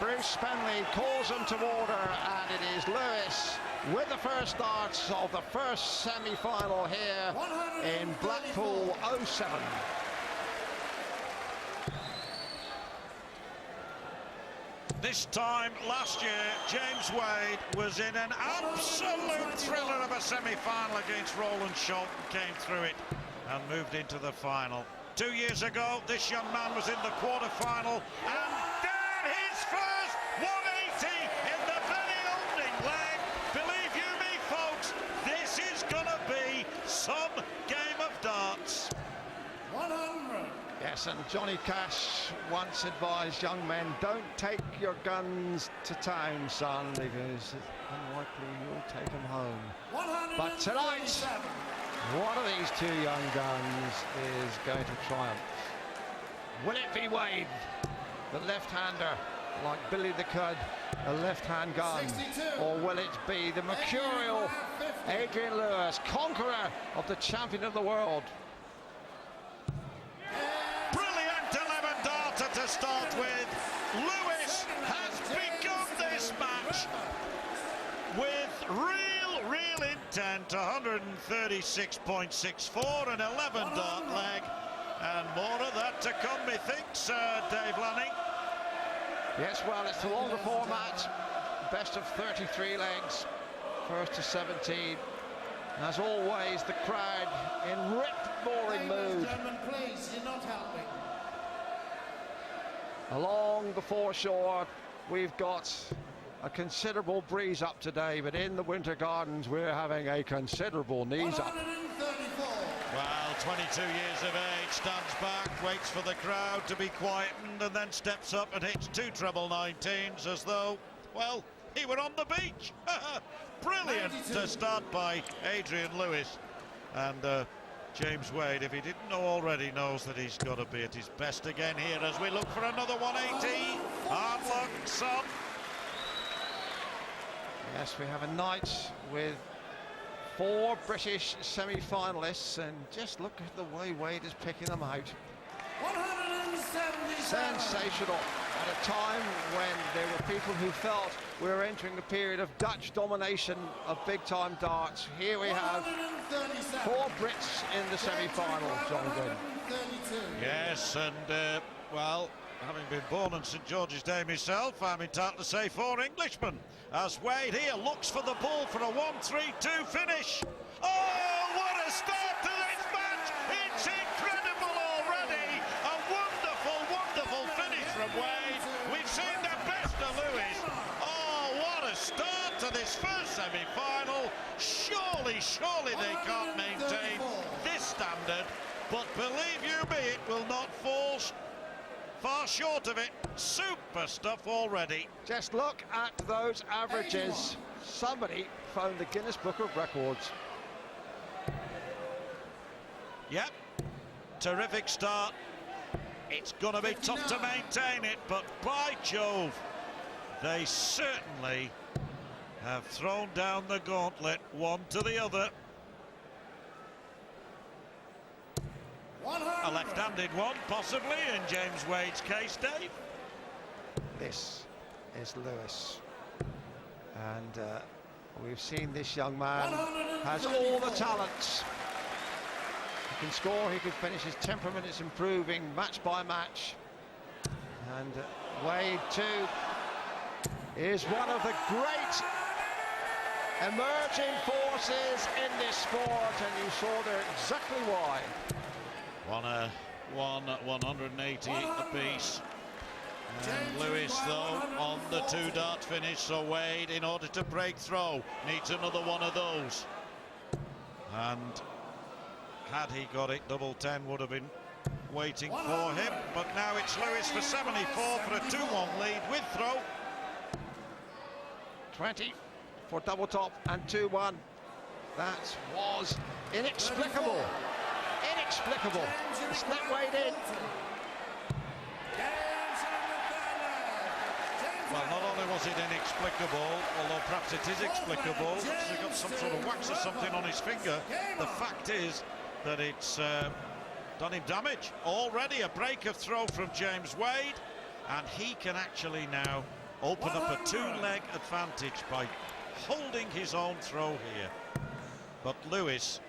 Bruce Spenley calls him to order, and it is Lewis with the first darts of the first semi-final here in Blackpool 07. This time last year, James Wade was in an absolute thriller of a semi-final against Roland Schultz, came through it and moved into the final. 2 years ago, this young man was in the quarter-final, and then his first 180 in the very opening leg. Believe you me, folks, this is gonna be some game of darts. 100. Yes, and Johnny Cash once advised young men, don't take your guns to town, son, because it's unlikely you'll take them home. But tonight, one of these two young guns is going to triumph. Will it be Wade, the left-hander, like Billy the Cud, a left-hand gun? 62. Or will it be the mercurial Adrian Lewis, conqueror of the champion of the world? To start with, Lewis has begun this match with real intent. 136.64, an 11 dart leg, and more of that to come, methinks, Dave Lanning. Yes, well, it's the longer format, best of 33 legs, first to 17. As always, the crowd in rip-roaring mood. Gentlemen, please, you're not helping. Along the foreshore, we've got a considerable breeze up today, but in the Winter Gardens, we're having a considerable knees up. 134. Well, 22 years of age, stands back, waits for the crowd to be quietened, and then steps up and hits 2 treble 19s as though, well, he were on the beach. Brilliant 92. to start by Adrian Lewis. And James Wade, if he didn't know already, knows that he's got to be at his best again here as we look for another 180. Hard luck, son. Yes, we have a night with 4 British semi-finalists, and just look at the way Wade is picking them out. 177. Sensational. At a time when there were people who felt we were entering a period of Dutch domination of big-time darts. Here we have 4 Brits in the semi-final, John Glynn. Yes, and, well, having been born on St George's Day myself, I'm entitled to say 4 Englishmen. As Wade here looks for the ball for a 1-3-2 finish. Oh, what a start to this match! It's incredible already! A wonderful finish from Wade. We've seen the best of Lewis. Oh, what a start to this first semi-final. Surely they can't maintain this standard. But believe you me, it will not fall far short of it. Super stuff already. Just look at those averages. Somebody phoned the Guinness Book of Records. Yep, terrific start. It's going to be tough to maintain it, but by Jove, they certainly have thrown down the gauntlet one to the other. A left-handed one, possibly, in James Wade's case, Dave. This is Lewis. And we've seen this young man has all the talents. He can score, he can finish, his temperament is improving match by match. And Wade too is one of the great emerging forces in this sport, and you saw there exactly why. 180 apiece. And Lewis, though, on the 2 dart finish, so Wade, in order to break through, needs another one of those. And had he got it, double 10 would have been waiting for him. But now it's Lewis for 74 for a 2-1 lead with throw. 20 for double top and 2-1. That was inexplicable. Inexplicable. Snap Wade in. Well, not only was it inexplicable, although perhaps it is explicable, because he got some sort of wax or something on his finger. The fact is that it's done him damage. Already a break of throw from James Wade, and he can actually now open up a two-leg advantage by holding his own throw here. But Lewis,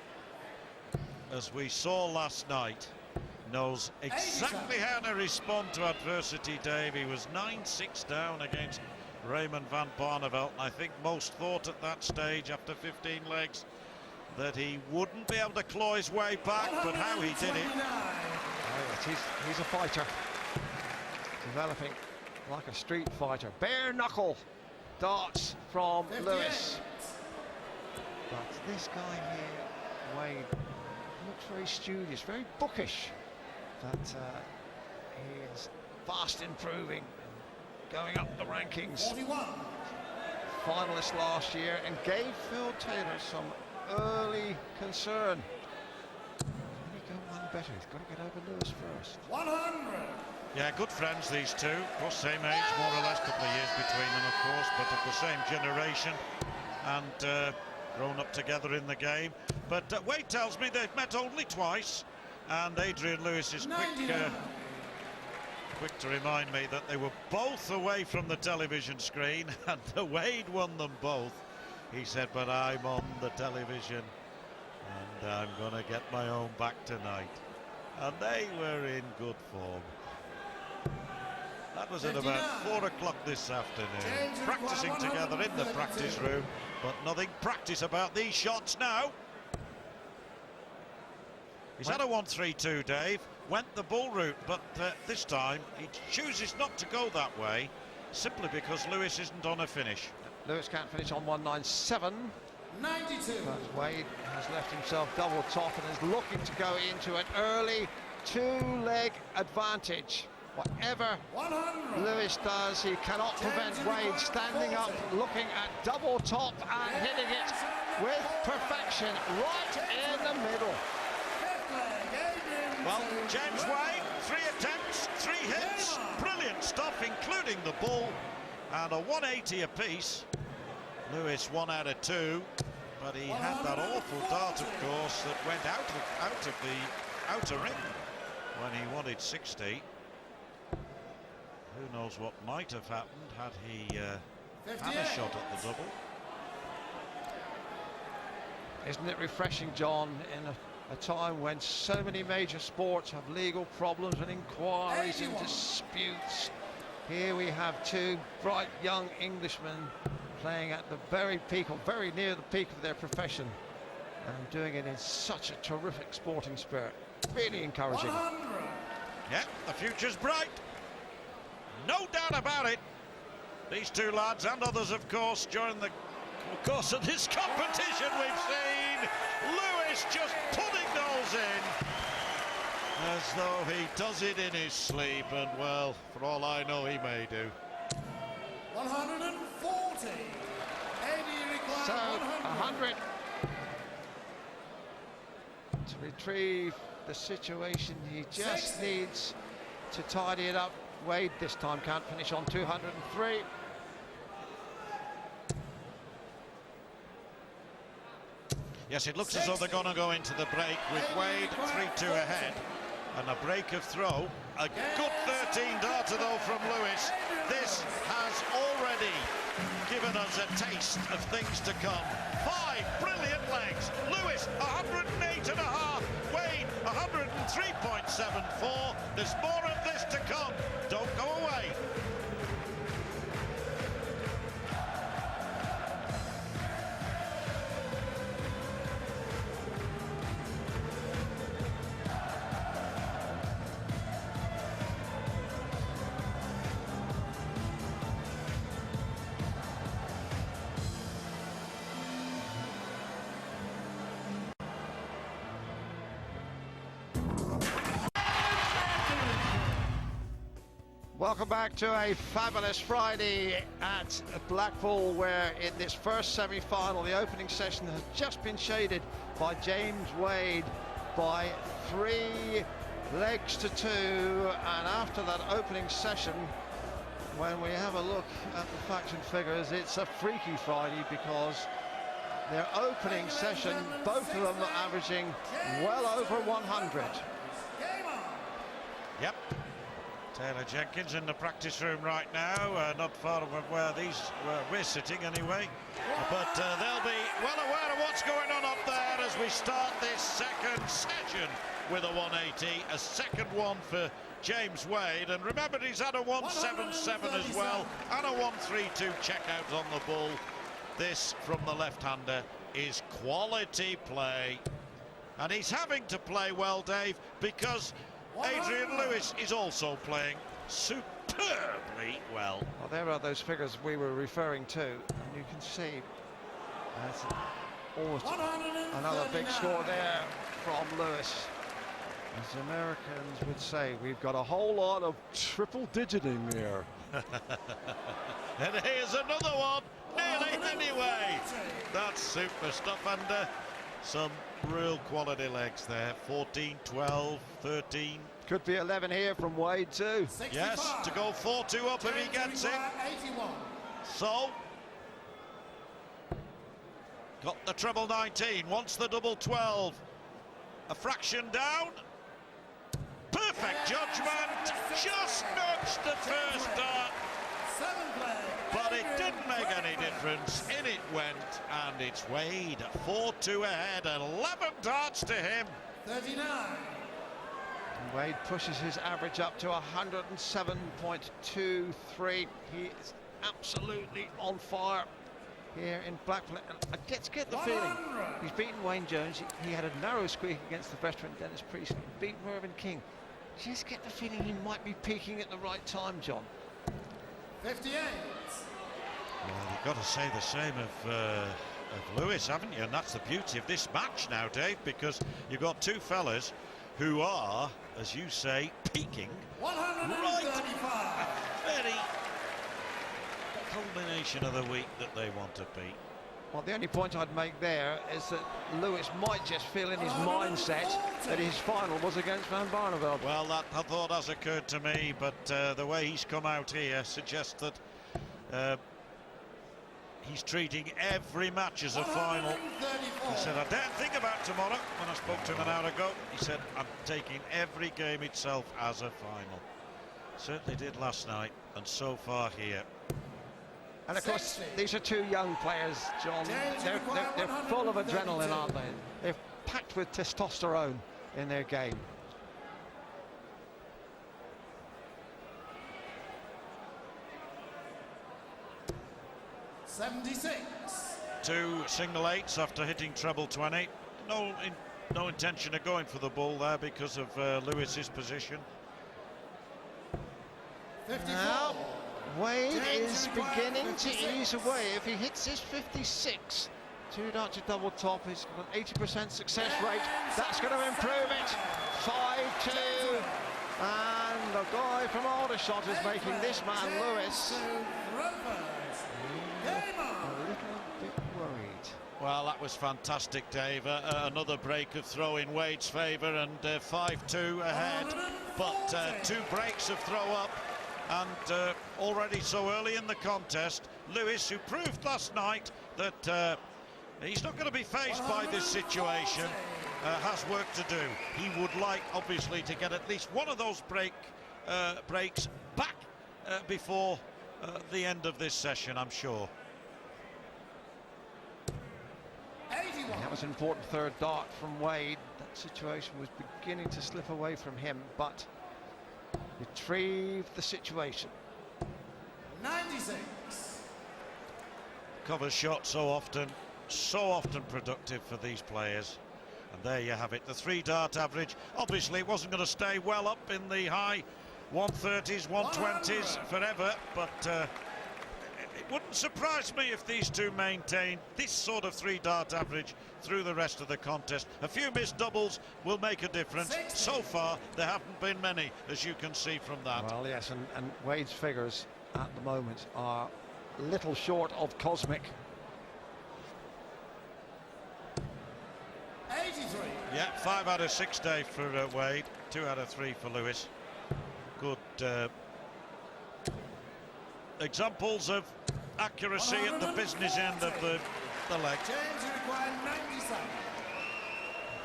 as we saw last night, knows exactly how to respond to adversity, Dave. He was 9-6 down against Raymond van Barneveld. I think most thought at that stage, after 15 legs, that he wouldn't be able to claw his way back, but how he did it. He's a fighter, developing like a street fighter. Bare knuckle darts from Lewis. But this guy here, Wade, looks very studious, very bookish. That he is fast improving, going up the rankings. 41. Finalist last year, and gave Phil Taylor some early concern. Can he go one better? He's got to get over Lewis first. 100. Yeah, good friends, these two. Of course, same age, more or less, couple of years between them, of course, but of the same generation, and grown up together in the game. But Wade tells me they've met only twice, and Adrian Lewis is quick to remind me that they were both away from the television screen, and Wade won them both. He said, but I'm on the television, and I'm going to get my own back tonight. And they were in good form. That was at about 4 o'clock this afternoon, practicing together in the practice room, but nothing practice about these shots now. He's had a 1-3-2, Dave, went the bull route, but this time he chooses not to go that way, simply because Lewis isn't on a finish. Lewis can't finish on 197. 92. But Wade has left himself double top and is looking to go into an early two-leg advantage. Whatever 100. Lewis does, he cannot prevent Wade standing up, looking at double top and hitting it with perfection right in the middle. Well, James Wade, 3 attempts, 3 hits, brilliant stuff, including the bull, and a 180 apiece. Lewis 1 out of 2, but he had that awful dart, of course, that went out of the outer ring when he wanted 60. Who knows what might have happened had he had a shot at the double. Isn't it refreshing, John, in a time when so many major sports have legal problems and inquiries and disputes? Here we have two bright young Englishmen playing at the very peak, or very near the peak of their profession, and doing it in such a terrific sporting spirit. Really encouraging. 100. Yeah, the future's bright. No doubt about it. These two lads and others, of course, during the course of this competition, we've seen Lewis just putting those in as though he does it in his sleep, and well, for all I know, he may do. 140. So 100 to retrieve the situation. He just needs to tidy it up. Wade this time can't finish on 203. Yes, it looks as though they're going to go into the break with Wade 3-2 ahead, and a break of throw. A good 13 darter though from Lewis. This has already given us a taste of things to come. 5 brilliant legs. Lewis 108.5. Wade 103.74. There's more of this to come. Don't go away. Welcome back to a fabulous Friday at Blackpool, where in this first semi-final, the opening session has just been shaded by James Wade by 3 legs to 2. And after that opening session, when we have a look at the facts and figures, it's a freaky Friday, because their opening session, both of them are averaging well over 100. Yep. Taylor Jenkins in the practice room right now, not far from where we're sitting anyway. But they'll be well aware of what's going on up there as we start this second session with a 180, a second one for James Wade. And remember, he's had a 177 as well, and a 132 checkout on the ball. This from the left-hander is quality play. And he's having to play well, Dave, because Adrian Lewis is also playing superbly well. Well, there are those figures we were referring to, and you can see that's almost another big score there from Lewis. As the Americans would say, we've got a whole lot of triple digiting here. And here's another one, nearly anyway. That's super stuff, and some real quality legs there. 14, 12, 13. Could be 11 here from Wade too. 65. Yes, to go 4-2 up if he gets it. 81. So, got the treble 19, wants the double 12. A fraction down. Perfect judgment. Just nudged the first dart. But it didn't make any difference. In it went, and it's Wade 4-2 ahead, 11 darts to him. 39. And Wade pushes his average up to 107.23. He is absolutely on fire here in Blackpool. And I get the feeling he's beaten Wayne Jones. He had a narrow squeak against the veteran Dennis Priestley. Beat Mervyn King. Just get the feeling he might be peaking at the right time, John. 58. Well, you've got to say the same of Lewis, haven't you? And that's the beauty of this match now, Dave, because you've got two fellas who are, as you say, peaking right at the very culmination of the week that they want to be. Well, the only point I'd make there is that Lewis might just feel in his mindset that his final was against Van Barneveld. Well, that thought has occurred to me, but the way he's come out here suggests that he's treating every match as a final. He said, I don't think about tomorrow. When I spoke to him an hour ago, he said, I'm taking every game itself as a final. Certainly did last night, and so far here. And of course, these are two young players, John. They're full of adrenaline, aren't they? They're packed with testosterone in their game. Two single eights after hitting treble 20. No intention of going for the ball there because of Lewis's position. 54. Now, Wade is beginning to ease away. If he hits his 56, two dart to double top, he's got an 80% success rate. That's going to improve it. 5-2. And the guy from Aldershot is making this man, Lewis, a little bit worried. Well, that was fantastic, Dave. Another break of throw in Wade's favour, and 5-2 ahead. But two breaks of throw up. And already so early in the contest, Lewis, who proved last night that he's not going to be faced by this situation, has work to do. He would like, obviously, to get at least one of those breaks back before the end of this session, I'm sure. 81. That was an important third dart from Wade. That situation was beginning to slip away from him, but retrieve the situation. 96. Covers shot so often productive for these players. And there you have it, the three dart average. Obviously it wasn't going to stay well up in the high 130s, 120s forever, but it wouldn't surprise me if these two maintain this sort of three dart average through the rest of the contest. A few missed doubles will make a difference. So far there haven't been many, as you can see from that. Well, yes, and Wade's figures at the moment are little short of cosmic. 83. Yeah, 5 out of 6, Dave, for Wade. 2 out of 3 for Lewis. Good examples of accuracy at the business end of the leg. James required 97.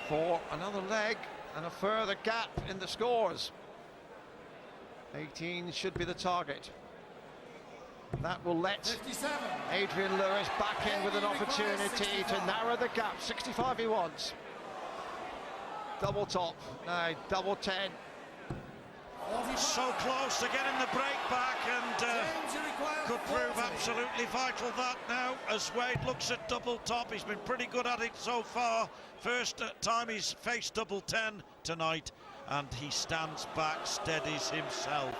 For another leg and a further gap in the scores. 18 should be the target. That will let 57. Adrian Lewis back in with an opportunity to narrow the gap. 65 he wants. Double top, no, double 10. So close to getting the break back, and could prove absolutely vital that now as Wade looks at double top. He's been pretty good at it so far. First time he's faced double 10 tonight, and he stands back, steadies himself.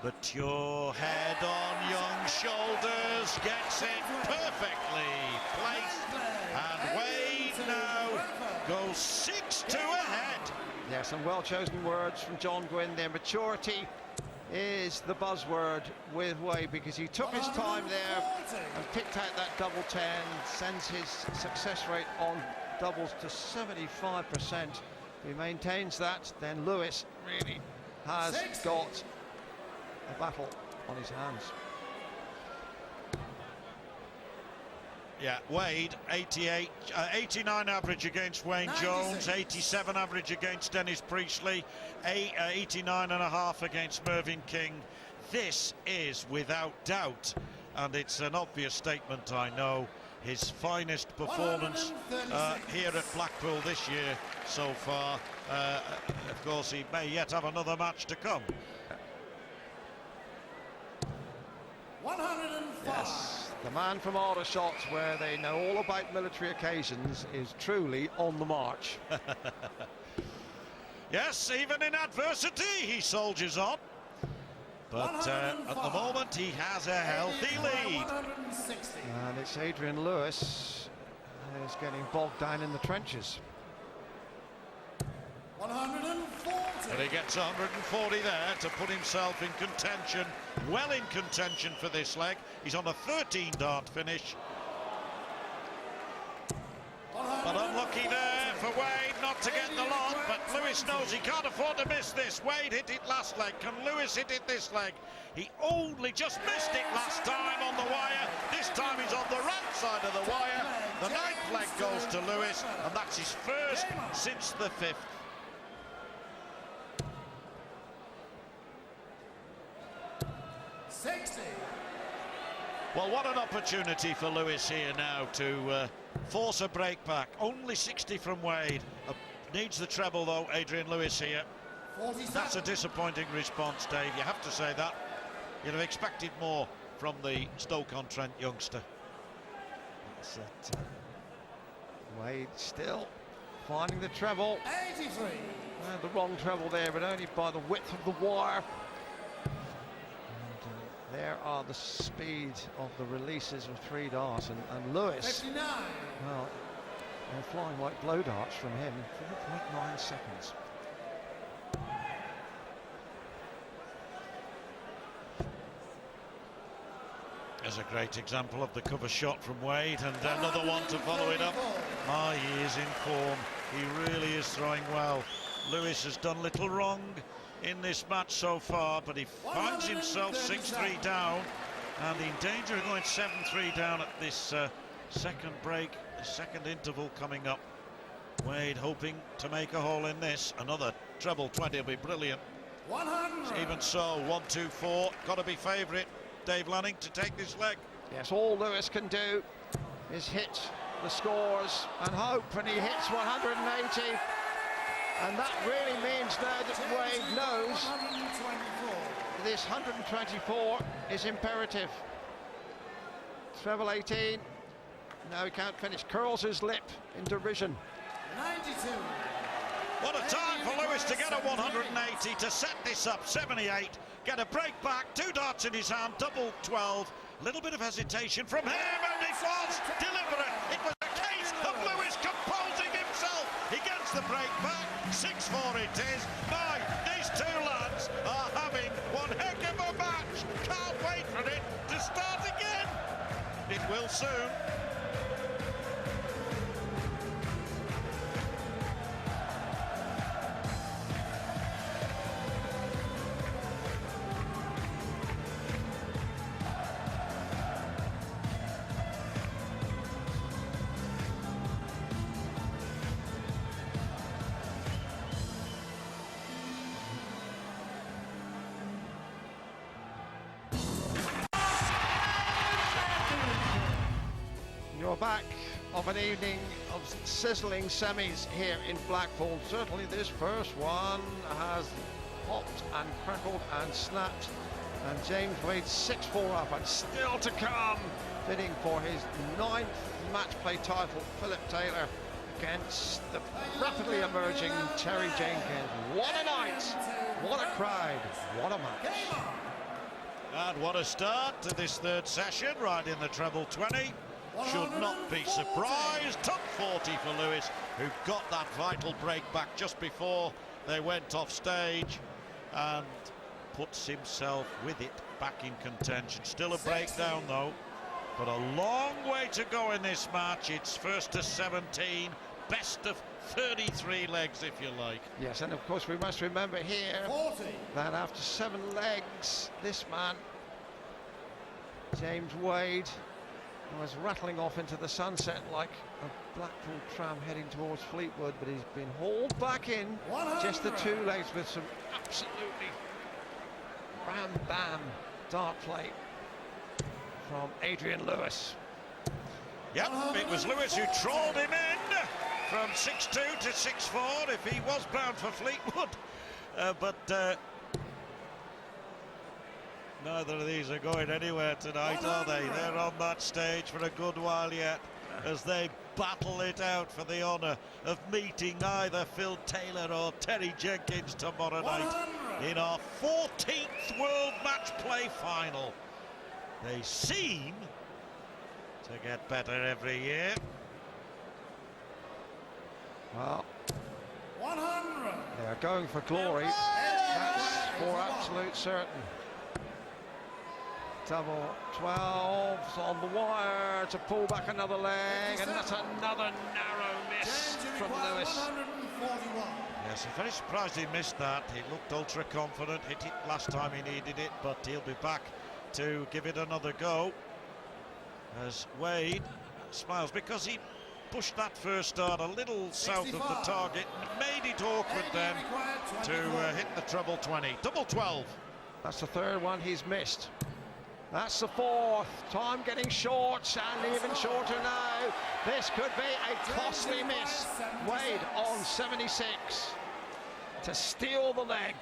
But your head on young shoulders, gets it perfectly placed, and Wade now goes 6-2 ahead. Yeah, some well-chosen words from John Gwynn there. Maturity is the buzzword with Wade, because he took his time there and picked out that double 10, sends his success rate on doubles to 75%. If he maintains that, then Lewis really has got a battle on his hands. Yeah, Wade, 89 average against Wayne 96. Jones, 87 average against Dennis Priestley, 89.5 against Mervyn King. This is, without doubt, and it's an obvious statement, I know, his finest performance here at Blackpool this year so far. Of course, he may yet have another match to come. 105. Yes, the man from Aldershot, where they know all about military occasions, is truly on the march. Yes, even in adversity, he soldiers on. But at the moment, he has a healthy lead. 160. And it's Adrian Lewis who's getting bogged down in the trenches. 140. And he gets 140 there to put himself in contention, well in contention for this leg. He's on a 13-dart finish. But unlucky there for Wade not to get the lot, but Lewis knows he can't afford to miss this. Wade hit it last leg. Can Lewis hit it this leg? He only just missed it last time on the wire. This time he's on the right side of the wire. The ninth leg goes to Lewis, and that's his first since the fifth. Well, what an opportunity for Lewis here now to force a break back. Only 60 from Wade. Needs the treble though, Adrian Lewis here. 47. That's a disappointing response, Dave. You have to say that. You'd have expected more from the Stoke-on-Trent youngster. That's it. Wade still finding the treble. 83. The wrong treble there, but only by the width of the wire. There are the speed of the releases of 3 darts, and Lewis, 59. well, they're flying like blow darts from him, 4.9 seconds. There's a great example of the cover shot from Wade, and another one to follow it up. He is in form. He really is throwing well. Lewis has done little wrong in this match so far, but he finds himself 6-3 down and in danger of going 7-3 down at this second break, the second interval coming up. Wade hoping to make a hole in this. Another treble 20 will be brilliant. 100. Even so, 1-2-4, got to be favourite Dave Lanning to take this leg. Yes, all Lewis can do is hit the scores and hope, and he hits 180. And that really means now that Wade knows 124. this 124 is imperative. Treble 18. No, he can't finish. Curls his lip in derision. 92. What a time for Lewis to get a 180 to set this up. 78. Get a break back. 2 darts in his hand. Double 12. Little bit of hesitation from him, and it was deliberate. It was a case of Lewis composing himself. He gets the break back. 6-4 it is. My, these two lads are having one heck of a match. Can't wait for it to start again. It will soon. back of an evening of sizzling semis here in Blackpool. Certainly this first one has popped and crackled and snapped, and James Wade 6-4 up, and still to come, bidding for his 9th match play title, Philip Taylor against the rapidly emerging Terry Jenkins. What a night, what a crowd, what a match. And what a start to this third session, right in the treble 20. Should not be surprised. Top 40 for Lewis, who got that vital break back just before they went off stage, and puts himself with it back in contention. Still a breakdown though, but a long way to go in this match. It's first to 17, best of 33 legs if you like. Yes, and of course we must remember here 40. that after 7 legs, this man, James Wade, was rattling off into the sunset like a Blackpool tram heading towards Fleetwood, but he's been hauled back in 100. just the 2 legs with some absolutely ram-bam dart play from Adrian Lewis. Yep, it was Lewis who trolled him in from 6-2 to 6-4 if he was bound for Fleetwood. But neither of these are going anywhere tonight, are they? They're on that stage for a good while yet, as they battle it out for the honour of meeting either Phil Taylor or Terry Jenkins tomorrow night in our 14th World Matchplay final. They seem to get better every year. Well, 100. they're going for glory, that's for absolute certain. Double 12s on the wire to pull back another leg, and that's another narrow miss from Lewis. 141. Yes, I'm very surprised he missed that. He looked ultra confident, hit it last time he needed it, but he'll be back to give it another go, as Wade smiles because he pushed that first start a little south of the target and made it awkward then to hit the treble 20. Double 12. That's the 3rd one he's missed. That's the 4th. Time getting short, and even shorter now. This could be a costly miss. Wade on 76 to steal the leg.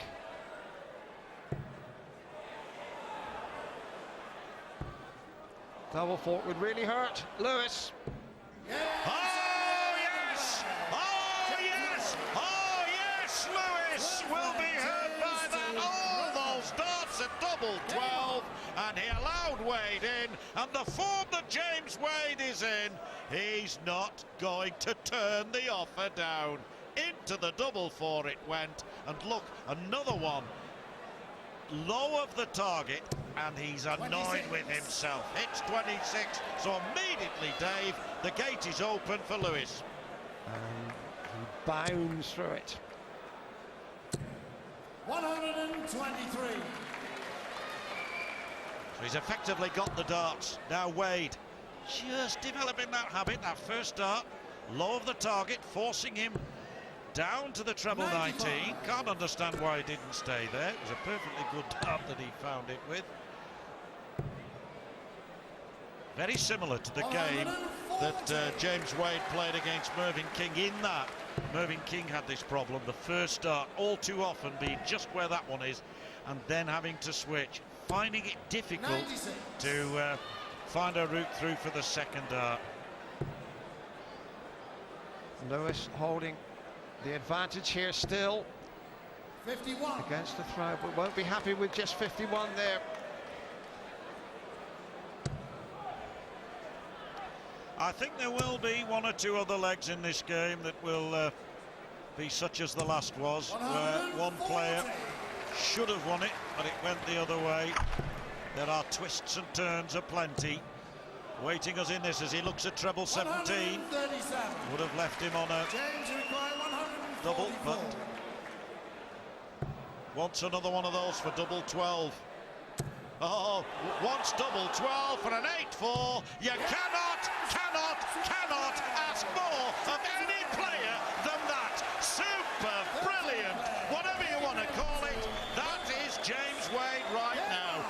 Double fault would really hurt Lewis. Oh yes! Oh yes! Oh yes! Lewis will be hurt by that. All those darts at double 12, and he allowed Wade in, and the form that James Wade is in, he's not going to turn the offer down. Into the double 4 it went, and look, another one low of the target, and he's annoyed with himself. Hits 26, so immediately, Dave, the gate is open for Lewis. And he bounds through it. 123. So he's effectively got the darts. Now Wade just developing that habit, that first dart, low of the target, forcing him down to the treble 19. Can't understand why he didn't stay there. It was a perfectly good dart that he found it with. Very similar to the game that James Wade played against Mervyn King. In that, Mervyn King had this problem, the first dart all too often being just where that one is, and then having to switch, finding it difficult to find a route through for the second dart. Lewis holding the advantage here still 51. against the throw, but won't be happy with just 51 there. I think there will be 1 or 2 other legs in this game that will be such as the last was, where one player should have won it, but it went the other way. There are twists and turns aplenty waiting us in this as he looks at treble 17. Would have left him on a double, but wants another one of those for double 12. Oh, wants double 12 for an 8-4. You cannot ask more of any player than that. Super brilliant, whatever you want to call it. That is James Wade right now.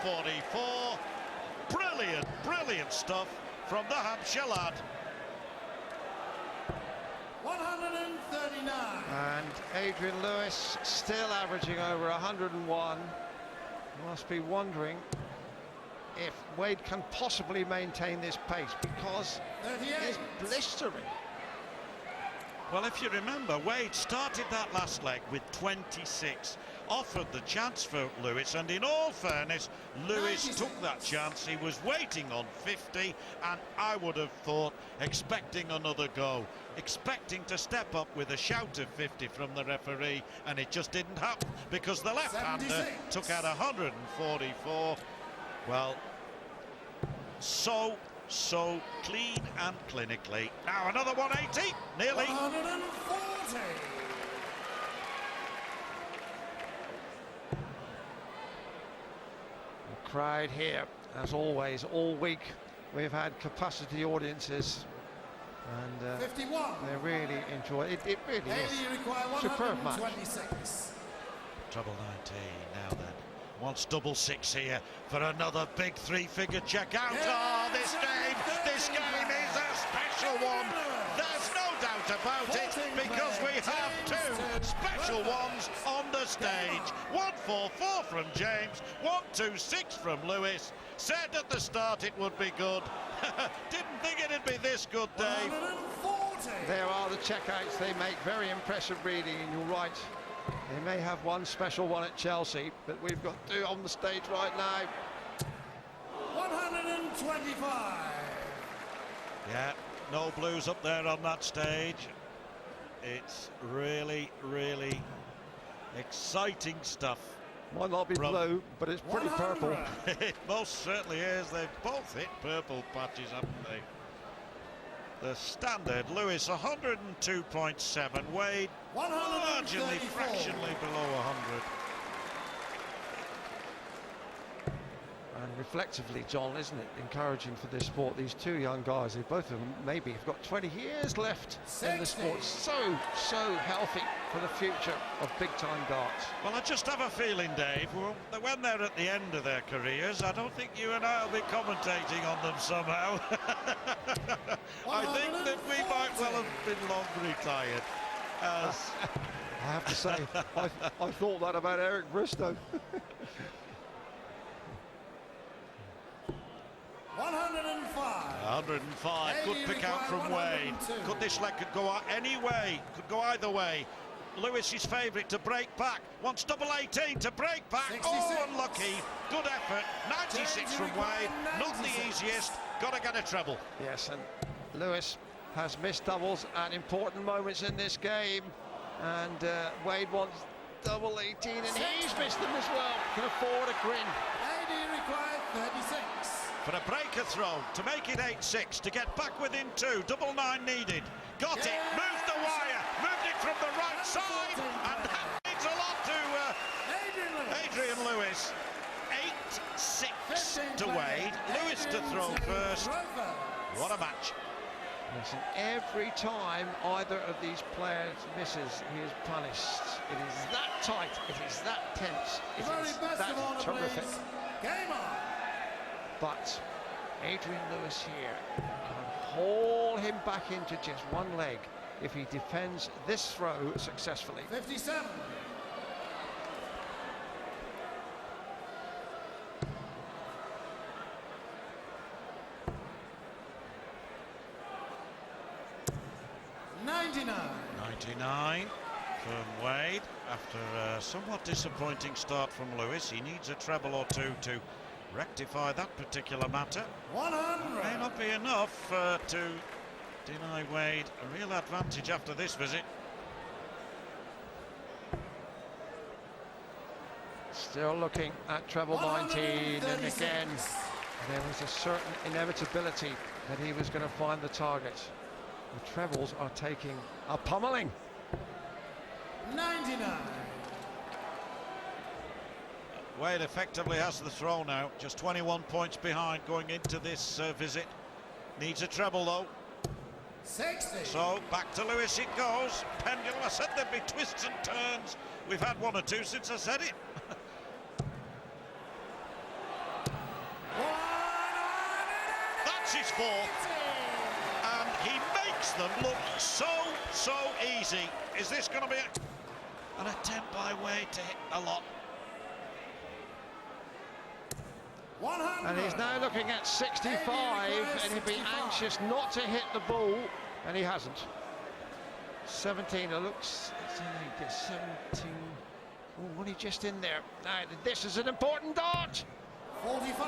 144. Brilliant stuff. from the Hampshire lad. 139. And Adrian Lewis still averaging over 101. You must be wondering if Wade can possibly maintain this pace, because 38. it's blistering. Well, if you remember, Wade started that last leg with 26, offered the chance for Lewis, and in all fairness, Lewis 96. took that chance. He was waiting on 50, and I would have thought, expecting another go, expecting to step up with a shout of 50 from the referee, and it just didn't happen because the left-hander 76. took out 144. Well, so clean and clinically. Now another 180, nearly. 140. The crowd here, as always, all week we've had capacity audiences, and 51. they really enjoy it. It really is. Haley, you require Superb match. 126. Treble 19 now then. Wants double six here for another big three-figure check out. Oh, this game is a special one. There's no doubt about it, because we have two special ones on the stage. 144 from James, 126 from Lewis. Said at the start it would be good. Didn't think it'd be this good, Dave. 140. There are the checkouts they make, very impressive reading, and you're right. They may have one special one at Chelsea, but we've got two on the stage right now. 125. Yeah, no blues up there on that stage. It's really exciting stuff. Might not be blue, but it's pretty 100. purple. It most certainly is. They've both hit purple patches, haven't they? The standard, Lewis 102.7, Wade marginally, 134. fractionally below 100. And reflectively, John, isn't it encouraging for this sport? These two young guys, they both of them maybe have got 20 years left in the 60. sport. So healthy for the future of big-time darts. Well, I just have a feeling, Dave, that when they're at the end of their careers, I don't think you and I will be commentating on them somehow. I think that we might well have been long retired. As I have to say, I thought that about Eric Bristow. 105. 105, good Haley pick out from required Wade. 102. Could this leg could go any way, could go either way. Lewis is favourite to break back, wants double 18 to break back. 66. Oh, unlucky, good effort, 96 from Wade, not the 96. easiest, got to get a treble. Yes, and Lewis has missed doubles at important moments in this game, and Wade wants double 18, and he's missed them as well. Can afford a grin. Haley required 36. For a breaker throw to make it 8-6, to get back within two, double 9 needed. Got it, moved the wire, moved it from the right side, and that means a lot to Adrian Lewis. 8-6 to Wade, Lewis to throw first. What a match. Listen, every time either of these players misses, he is punished. It is that tight, it is that tense, it is that terrific. Game on. But Adrian Lewis here can haul him back into just one leg if he defends this throw successfully. 57. $99 from Wade after a somewhat disappointing start from Lewis. He needs a treble or two to rectify that particular matter. 100. May not be enough to deny Wade a real advantage after this visit. Still looking at treble 19, and again there was a certain inevitability that he was going to find the target. The trebles are taking a pummeling. 99. Wade effectively has the throw now, just 21 points behind going into this visit. Needs a treble though. 60. So back to Lewis it goes. Pendulum, I said there'd be twists and turns. We've had one or two since I said it. That's his fourth, and he makes them look so easy. Is this going to be an attempt by Wade to hit a lot? 100. And he's now looking at 65, and he'd be anxious not to hit the ball, and he hasn't. 17, it looks, 17. Oh, only just in there. Now, this is an important dart. 45.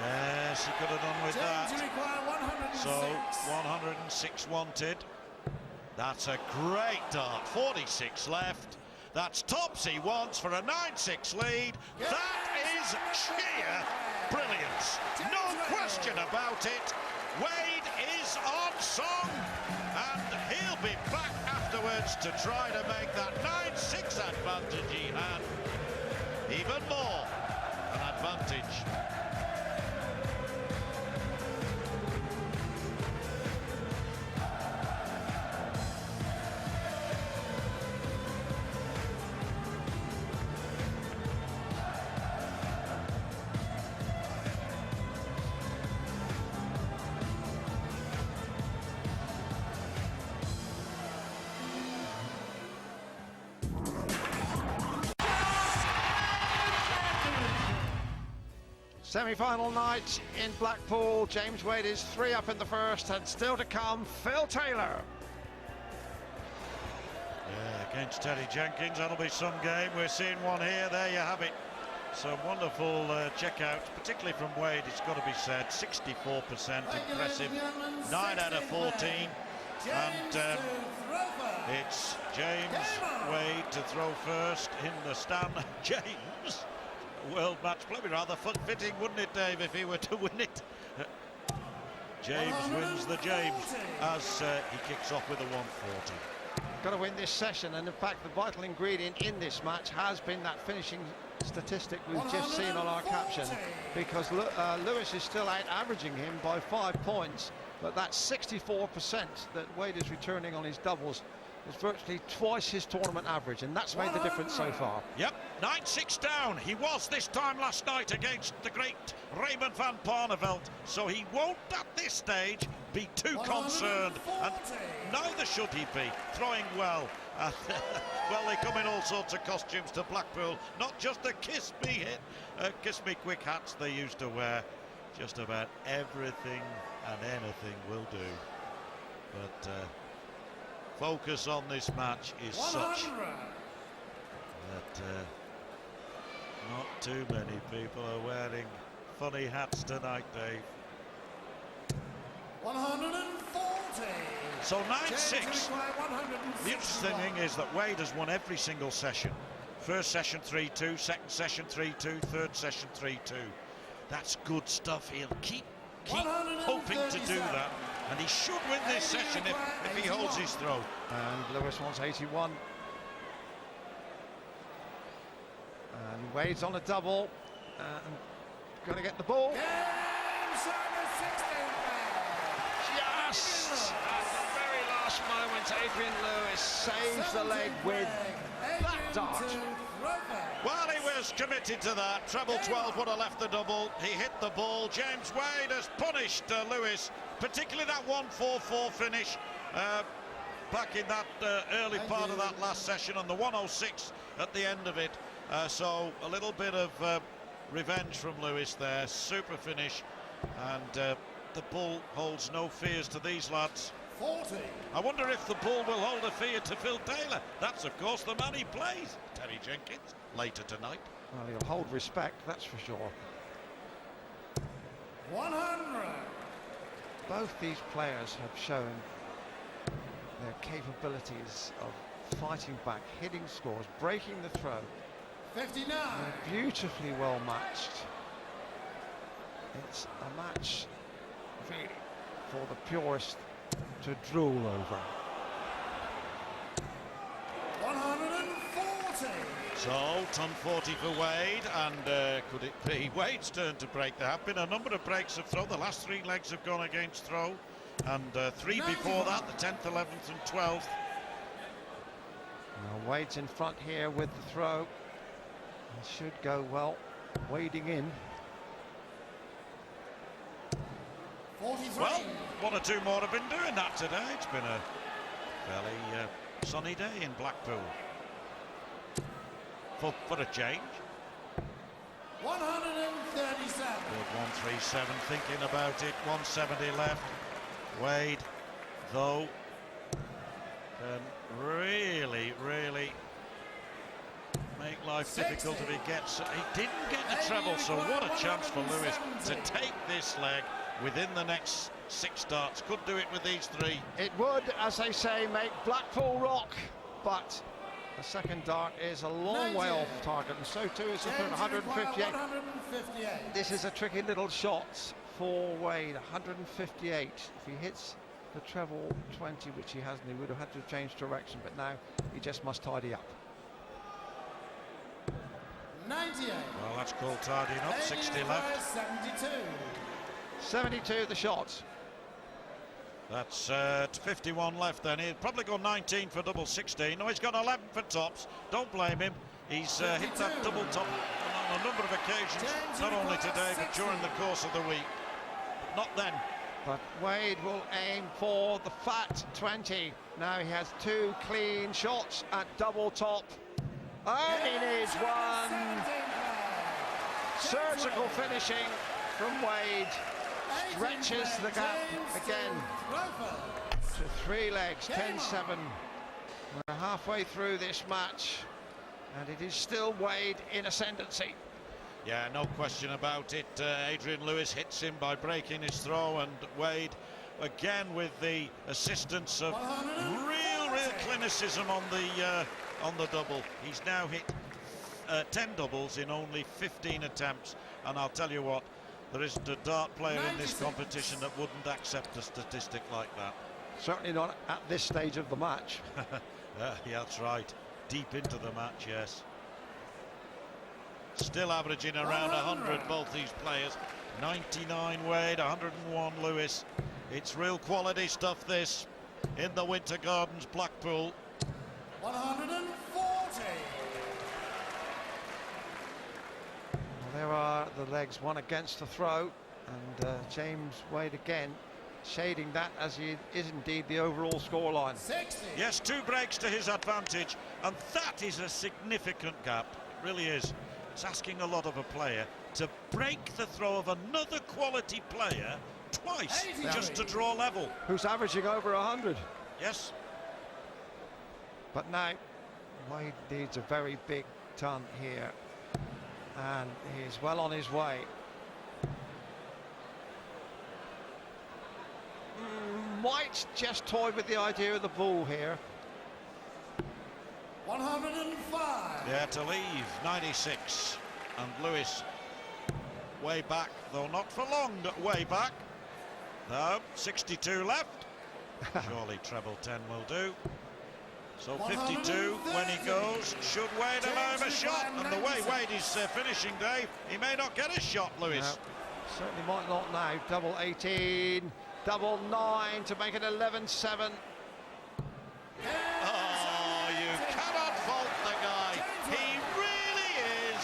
Yes, he could have done with James, you that. require 106. So 106 wanted. That's a great dart. 46 left. That's tops he wants for a 9-6 lead. That is sheer brilliance. No question about it. Wade is on song, and he'll be back afterwards to try to make that 9-6 advantage he had even more an advantage. Semi-final night in Blackpool. James Wade is 3 up in the first, and still to come, Phil Taylor. Yeah, against Teddy Jenkins, that'll be some game. We're seeing one here. There you have it. Some wonderful checkouts, particularly from Wade, it's got to be said. 64%, impressive. 9 out of 14. And it's James Wade to throw first in the stand. James, World Matchplay, be rather fitting, wouldn't it, Dave, if he were to win it? James wins the James as he kicks off with a 140. Got to win this session, and in fact the vital ingredient in this match has been that finishing statistic we've just seen on our caption, because Lewis is still out averaging him by 5 points, but that 64% that Wade is returning on his doubles is virtually twice his tournament average, and that's made the difference so far. Yep, 9-6 down. He was this time last night against the great Raymond van Barneveld, so he won't at this stage be too concerned, and neither should he be. Throwing well. Well, they come in all sorts of costumes to Blackpool, not just the Kiss Me hit, Kiss Me quick hats they used to wear. Just about everything and anything will do. But focus on this match is 100. such that not too many people are wearing funny hats tonight, Dave. 140. So 9-6. The interesting thing is that Wade has won every single session. First session 3-2, second session 3-2, third session 3-2. That's good stuff. He'll keep hoping to do that, and he should win this session if he holds his throw. And Lewis wants 81. And Wade's on a double, and going to get the ball. Yes! At the very last moment, Adrian Lewis saves the leg with that dart. Well, he was committed to that. Treble 12 would have left the double. He hit the ball. James Wade has punished Lewis, particularly that 1-4-4 finish back in that early part of that last session, and the 106 at the end of it. So a little bit of revenge from Lewis there. Super finish, and the bull holds no fears to these lads. 40. I wonder if the bull will hold a fear to Phil Taylor. That's, of course, the man he plays, Terry Jenkins, later tonight. Well, he'll hold respect, that's for sure. 100. Both these players have shown their capabilities of fighting back, hitting scores, breaking the throw. 59. They're beautifully well matched. It's a match really for the purist to drool over. 140. So, ton 40 for Wade, and could it be Wade's turn to break? There have been a number of breaks of throw. The last 3 legs have gone against throw, and 3 before that, the 10th, 11th and 12th. Now Wade's in front here with the throw. It should go well, wading in. 43. Well, one or two more have been doing that today. It's been a fairly sunny day in Blackpool. For a change. 137. Good 137, thinking about it. 170 left. Wade, though, can really make life difficult if he gets. He didn't get the treble, so what a chance for Lewis to take this leg within the next 6 darts. Could do it with these 3. It would, as they say, make Blackpool rock, but the second dart is a long way off target, and so too is the 158. This is a tricky little shot for Wade. 158. If he hits the treble 20, which he hasn't, he would have had to change direction, but now he just must tidy up. 98. Well, that's called tidying up. 60 left. 72. 72 the shot. That's 51 left then. He'd probably go 19 for double 16. No, he's got 11 for tops. Don't blame him. He's hit that double top on a number of occasions, not only today, but during the course of the week. But not then. But Wade will aim for the fat 20. Now he has 2 clean shots at double top. And he needs 1. Surgical finishing from Wade. Stretches the gap again to 3 legs. 10-7. We're halfway through this match, and it is still Wade in ascendancy. Yeah, no question about it. Adrian Lewis hits him by breaking his throw, and Wade again with the assistance of real clinicism on the double. He's now hit 10 doubles in only 15 attempts, and I'll tell you what, there isn't a dart player in this competition that wouldn't accept a statistic like that. Certainly not at this stage of the match. Yeah, that's right. Deep into the match, yes. Still averaging around 100, both these players. 99 Wade, 101 Lewis. It's real quality stuff, this, in the Winter Gardens, Blackpool. 140. There are the legs, one against the throw, and James Wade again shading that as he is indeed the overall scoreline. 60. Yes, 2 breaks to his advantage, and that is a significant gap. It really is. It's asking a lot of a player to break the throw of another quality player twice just to draw level. Who's averaging over 100. Yes. But now Wade needs a very big ton here, and he's well on his way. Might just toy with the idea of the ball here. 105. Yeah, to leave 96, and Lewis way back, though not for long, but way back. No, 62 left. Surely treble 10 will do. So 52 when he goes. Should Wade allow him a shot? And the way Wade is finishing, Dave, he may not get a shot, Lewis. No, certainly might not now. Double 18, double 9 to make it 11-7. Oh, you cannot fault the guy. He really is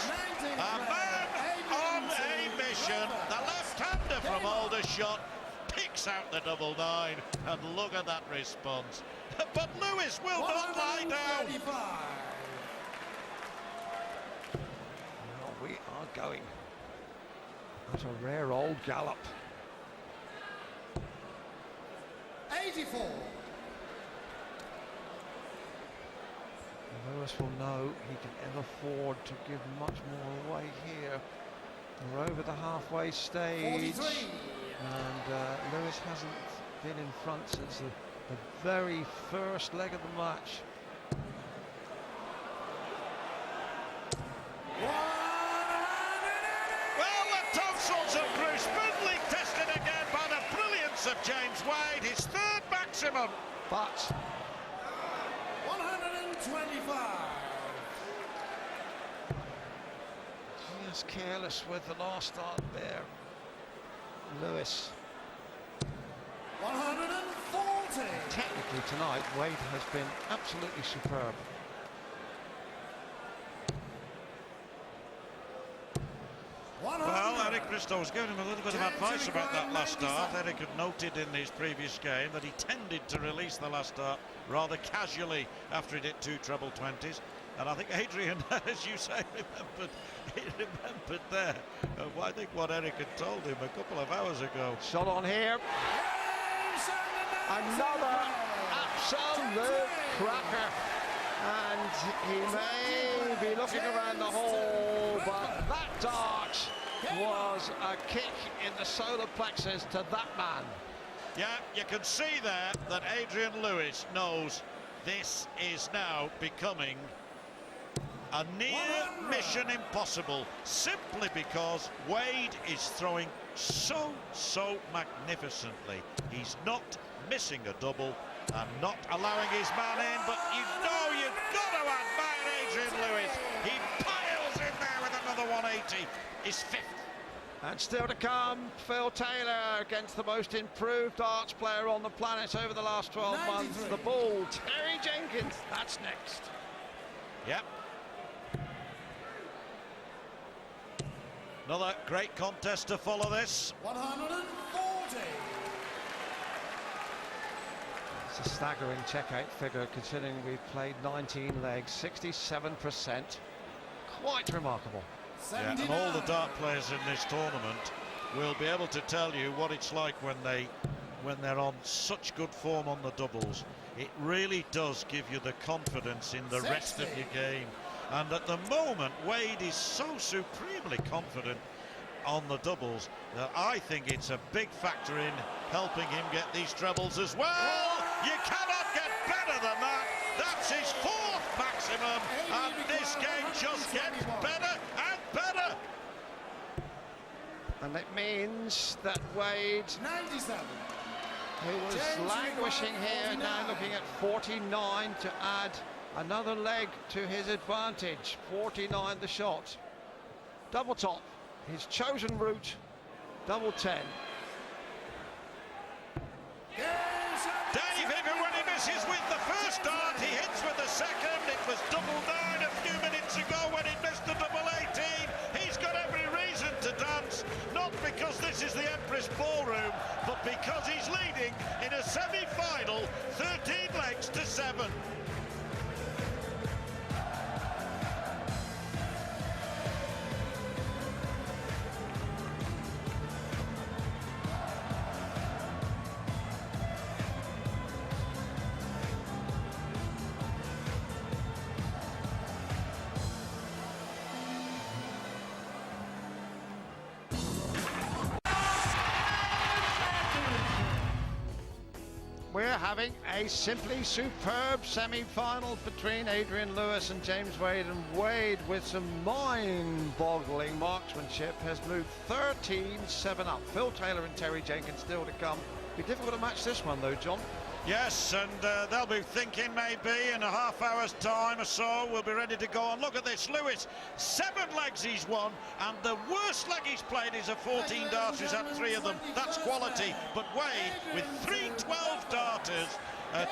a man on a mission. The left-hander from Aldershot picks out the double 9, and look at that response. But Lewis will not lie down. Well, we are going at a rare old gallop. 84. Lewis will know he can ill afford to give much more away here. We're over the halfway stage, 43. and Lewis hasn't been in front since the very first leg of the match. Well, the tonsils of Bruce Bindley tested again by the brilliance of James Wade, his 3rd maximum. But 125. just careless with the last start there, Lewis. 140. Technically tonight, Wade has been absolutely superb. Well, that Eric Bristow was giving him a little bit of advice about that last start. Eric had noted in his previous game that he tended to release the last start rather casually after he hit 2 treble 20s. And I think Adrian, as you say, remembered there. I think what Eric had told him a couple of hours ago. Shot on here. Another absolute cracker. And he may be looking around the hole, but that dart was a kick in the solar plexus to that man. Yeah, you can see there that Adrian Lewis knows this is now becoming a near mission impossible, simply because Wade is throwing so magnificently. He's not missing a double and not allowing his man in, but you know you've got to admire Adrian Lewis. He piles in there with another 180, his 5th. And still to come, Phil Taylor against the most improved darts player on the planet over the last 12 months. The bull, Terry Jenkins, that's next. Yep. Another great contest to follow this. 140. It's a staggering checkout figure considering we've played 19 legs, 67%. Quite remarkable. Yeah, and all the dart players in this tournament will be able to tell you what it's like when they're on such good form on the doubles. It really does give you the confidence in the rest of your game. And at the moment, Wade is so supremely confident on the doubles that I think it's a big factor in helping him get these trebles as well. You cannot get better than that. That's his 4th maximum, and this game just gets better and better. And it means that Wade, 97. who was languishing here, now looking at 49 to add another leg to his advantage. 49 the shot. Double top, his chosen route, double 10. Dave, even when he misses with the first dart, he hits with the second. It was double 9 a few minutes ago when he missed the double 18. He's got every reason to dance, not because this is the Empress Ballroom, but because he's leading in a semi-final, 13 legs to 7. We're having a simply superb semi-final between Adrian Lewis and James Wade, and Wade, with some mind-boggling marksmanship, has moved 13-7 up. Phil Taylor and Terry Jenkins still to come. Be difficult to match this one though, John. Yes, and they'll be thinking maybe in a half hour's time or so we'll be ready to go. And look at this, Lewis, 7 legs he's won, and the worst leg he's played is a 14 darter. He's had 3 of them. That's quality. But Wade, with 3 12 darters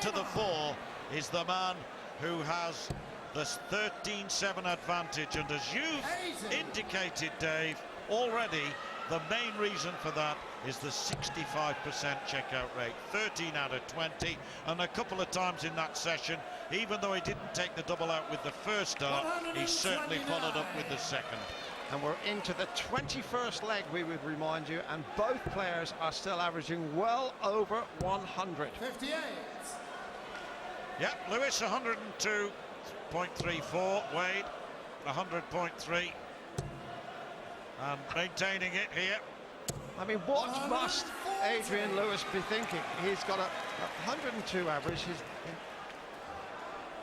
to the 4, is the man who has the 13-7 advantage. And as you've indicated, Dave, already, the main reason for that is the 65% checkout rate, 13 out of 20, and a couple of times in that session, even though he didn't take the double out with the first dart, he certainly followed up with the second. And we're into the 21st leg, we would remind you, and both players are still averaging well over 100. 58. Yeah, Lewis 102.34, Wade 100.3, and maintaining it here. I mean, what must Adrian Lewis be thinking? He's got a 102 average.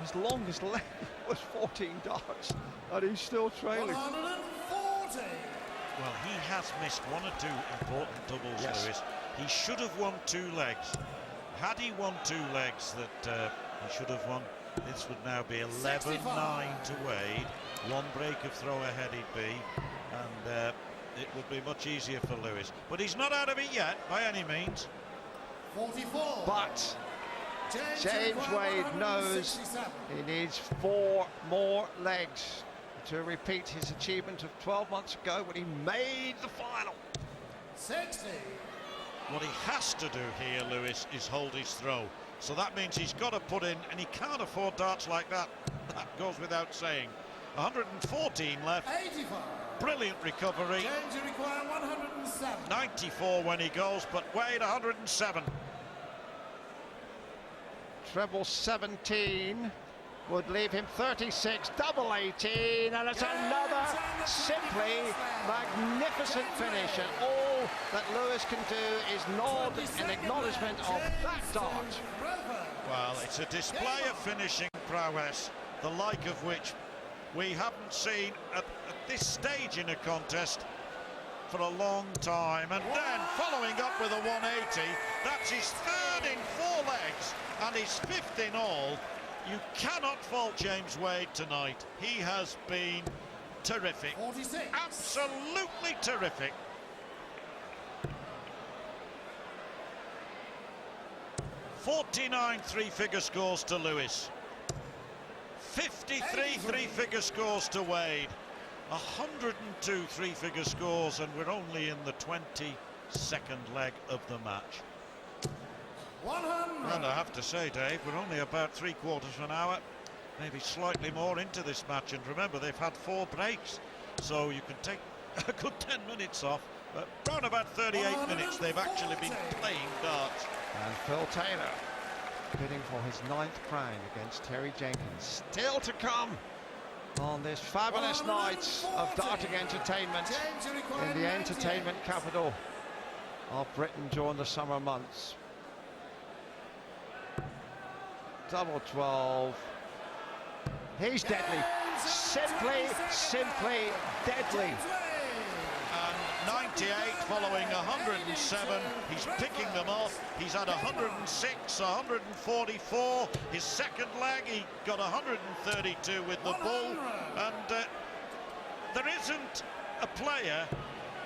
His longest leg was 14 darts, and he's still trailing. 140. Well, he has missed 1 or 2 important doubles, Yes. Lewis. He should have won 2 legs. Had he won 2 legs that he should have won, this would now be 11-9 to Wade. 1 break of throw ahead he'd be, and it would be much easier for Lewis. But he's not out of it yet, by any means. 44. But James Wade knows he needs 4 more legs. to repeat his achievement of 12 months ago when he made the final. 60. What he has to do here, Lewis, is hold his throw. So that means he's got to put in, and he can't afford darts like that. That goes without saying. 114 left. 85. Brilliant recovery. James, you require 107. 94 when he goes, but Wade 107. Treble 17 would leave him 36, double 18, and it's another simply magnificent finish, and all that Lewis can do is nod in acknowledgement of that dart. Well, it's a display of finishing prowess, the like of which we haven't seen at this stage in a contest for a long time. And then following up with a 180, that's his third in 4 legs and his 5th in all. You cannot fault James Wade tonight. He has been terrific. 46. Absolutely terrific. .49 three-figure scores to Lewis. 53 three-figure scores to Wade. 102 three-figure scores, and we're only in the 22nd leg of the match. 100. And I have to say, Dave, we're only about 3/4 of an hour, maybe slightly more into this match. And remember, they've had 4 breaks, so you can take a good 10 minutes off. But around about 38 minutes, they've actually been playing darts. And Phil Taylor bidding for his 9th crown against Terry Jenkins. Still to come on this fabulous night of darting entertainment in the entertainment capital of Britain during the summer months. Double 12. He's deadly. Simply deadly. And 98 following 107. He's picking them off. He's had 106, 144. His second leg, he got 132 with the bull. And there isn't a player,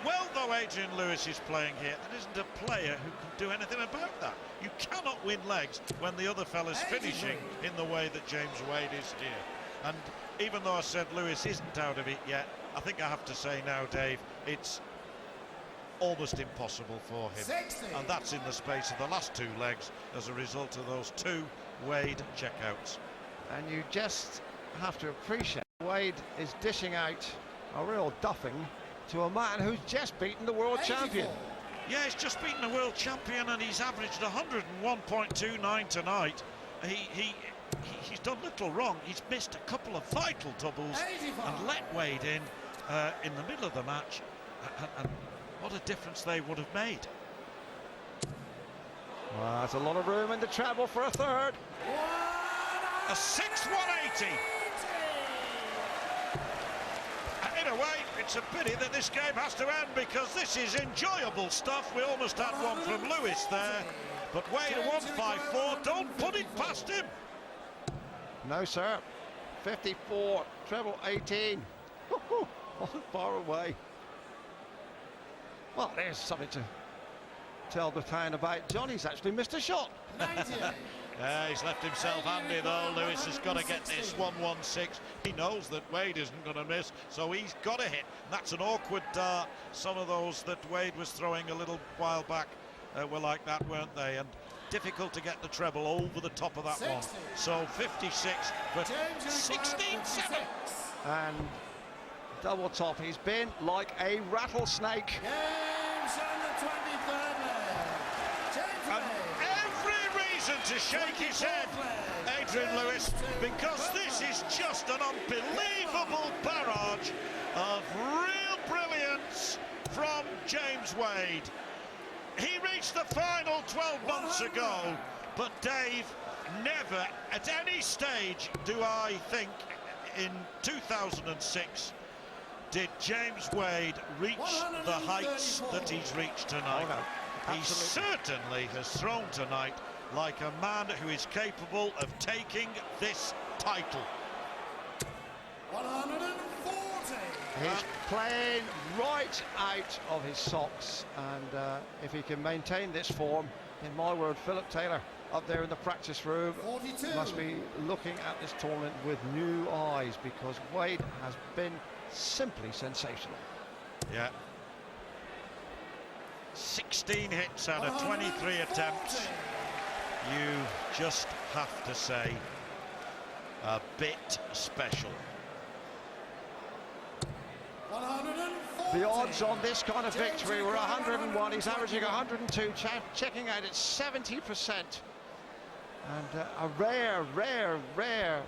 well, though Adrian Lewis is playing here, there isn't a player who can do anything about that. You cannot win legs when the other fella's finishing in the way that James Wade is here. And even though I said Lewis isn't out of it yet, I think I have to say now, Dave, it's almost impossible for him. 60. And that's in the space of the last 2 legs as a result of those 2 Wade checkouts. And you just have to appreciate Wade is dishing out a real duffing to a man who's just beaten the world champion. Yeah, he's just beaten the world champion, and he's averaged 101.29 tonight. He's done little wrong. He's missed a couple of vital doubles 85. and let Wade in the middle of the match, and what a difference they would have made. Well, there's a lot of room in the treble for a third. A 6-180. In a way, it's a pity that this game has to end, because this is enjoyable stuff. We almost had one from Lewis there, but Wade 154. Don't put it past him. No, sir. 54, treble 18. Wasn't far away. Well, there's something to tell the town about. Johnny's actually missed a shot. 98. He's left himself handy though. Lewis has got to get this 116. He knows that Wade isn't going to miss, so he's got to hit. That's an awkward dart. Some of those that Wade was throwing a little while back were like that, weren't they? And difficult to get the treble over the top of that 60. one. So 56, but 16-7. And double top. He's been like a rattlesnake. James on the 23rd leg. James And Wade. every reason to shake his head, Adrian Lewis, because this is just an unbelievable barrage of real brilliance from James Wade. He reached the final 12 months ago, but Dave, never at any stage do I think in 2006 did James Wade reach the heights that he's reached tonight. Oh, no. He certainly has thrown tonight like a man who is capable of taking this title. 140. He's playing right out of his socks, and if he can maintain this form, in my word, Philip Taylor up there in the practice room 42. must be looking at this tournament with new eyes, because Wade has been simply sensational. Yeah. 16 hits out of 23 attempts. You just have to say a bit special. 140. The odds on this kind of victory were 101. He's averaging 102, checking out at 70%. And a rare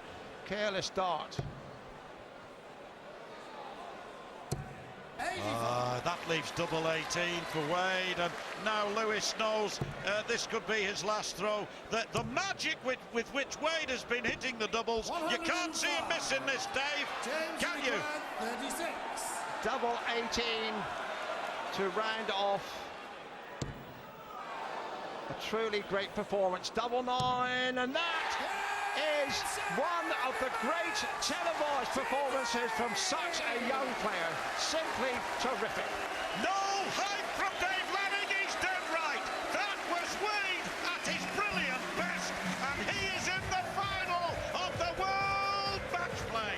careless dart. That leaves double 18 for Wade, and now Lewis knows this could be his last throw. The magic with which Wade has been hitting the doubles, you can't see him missing this, Dave, can you? 36. Double 18 to round off a truly great performance. Double 9, and that is one of the great televised performances from such a young player. Simply terrific. No hype from Dave Lanning, he's dead right. That was Wade at his brilliant best, and he is in the final of the World Matchplay.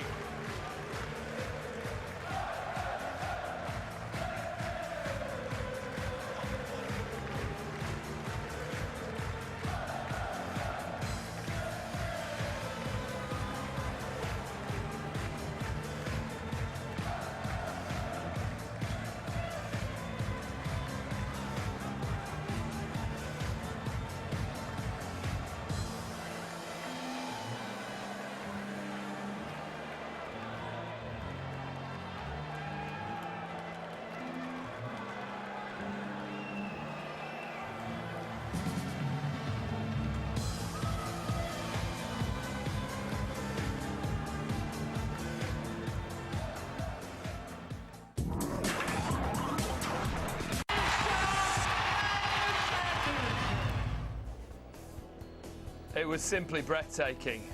It was simply breathtaking.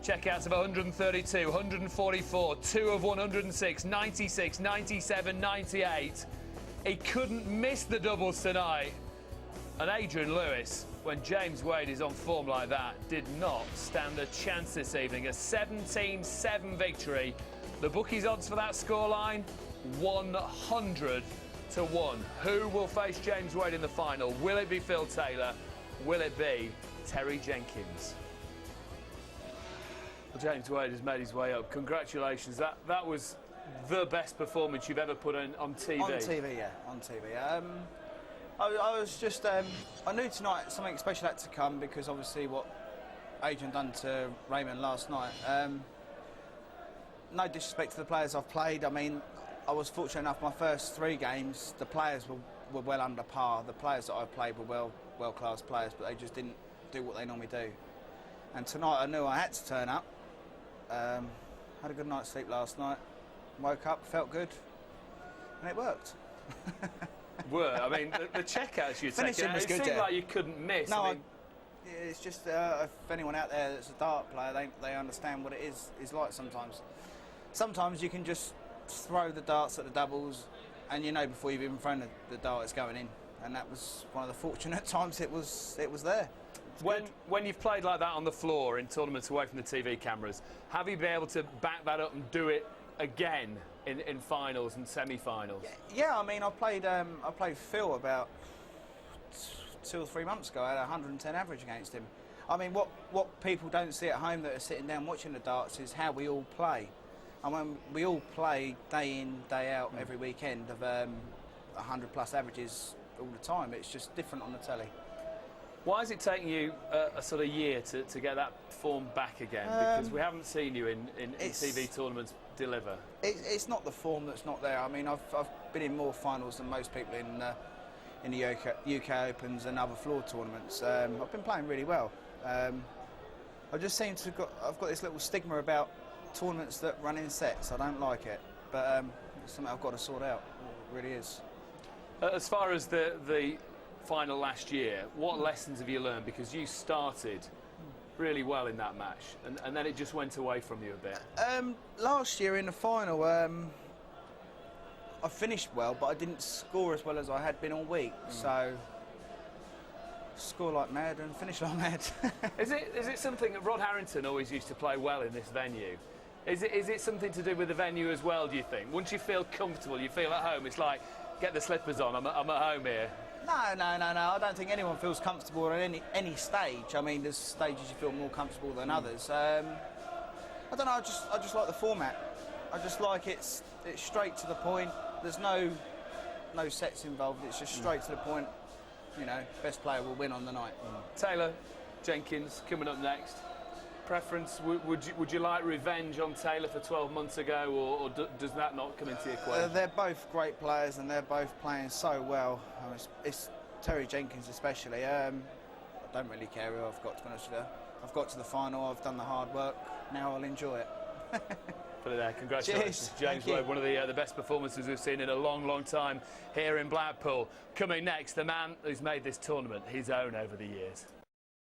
Checkouts of 132, 144, 2 of 106, 96, 97, 98. He couldn't miss the doubles tonight. And Adrian Lewis, when James Wade is on form like that, did not stand a chance this evening. A 17-7 victory. The bookies' odds for that scoreline, 100 to 1. Who will face James Wade in the final? Will it be Phil Taylor? Will it be Terry Jenkins? Well, James Wade has made his way up. Congratulations. That was the best performance you've ever put on TV. On TV, yeah, on TV. I was just, I knew tonight something special had to come, because obviously what Adrian done to Raymond last night. No disrespect to the players I've played. I mean, I was fortunate enough, my first 3 games, the players were well under par. The players that I played were well-class players, but they just didn't do what they normally do. And tonight I knew I had to turn up. Had a good night's sleep last night. Woke up, felt good, and it worked. I mean, the checkouts you Finishing taking, was it good, seemed yeah. like you couldn't miss. No, I mean, it's just if anyone out there that's a dart player, they understand what it is like sometimes. Sometimes you can just throw the darts at the doubles, and you know before you've even thrown the dart it's going in. And that was one of the fortunate times it was there. when you've played like that on the floor in tournaments away from the TV cameras, have you been able to back that up and do it again in finals and semi-finals? Yeah, I mean, I played Phil about 2 or 3 months ago. I had a 110 average against him. I mean, what people don't see at home that are sitting down watching the darts is how we all play. And when we all play day in, day out, every weekend of 100+ averages all the time, it's just different on the telly. Why is it taking you a sort of year to get that form back again? Because we haven't seen you in TV tournaments deliver. It's not the form that's not there. I mean, I've been in more finals than most people in the UK Opens and other floor tournaments. I've been playing really well. I just seem to I've got this little stigma about tournaments that run in sets. I don't like it, but it's something I've got to sort out. It really is. As far as the final last year, what lessons have you learned? Because you started really well in that match, and then it just went away from you a bit. Last year in the final, I finished well, but I didn't score as well as I had been all week. So score like mad and finish like mad. Is it something that Rod Harrington always used to play well in this venue? Is it something to do with the venue as well, do you think? Once you feel comfortable, you feel at home, it's like, get the slippers on, I'm at home here. No. I don't think anyone feels comfortable at any stage. I mean, there's stages you feel more comfortable than others. I don't know. I just like the format. I just like it's straight to the point. There's no sets involved. It's just straight to the point. You know, best player will win on the night. Taylor Jenkins coming up next. Preference? Would you like revenge on Taylor for 12 months ago, or does that not come into the equation? They're both great players, and they're both playing so well. It's Terry Jenkins especially. I don't really care who I've got, to be honest with you. I've got to the final. I've done the hard work. Now I'll enjoy it. Put it there. Congratulations, Cheers. James Wade. One of the best performances we've seen in a long time here in Blackpool. Coming next, the man who's made this tournament his own over the years.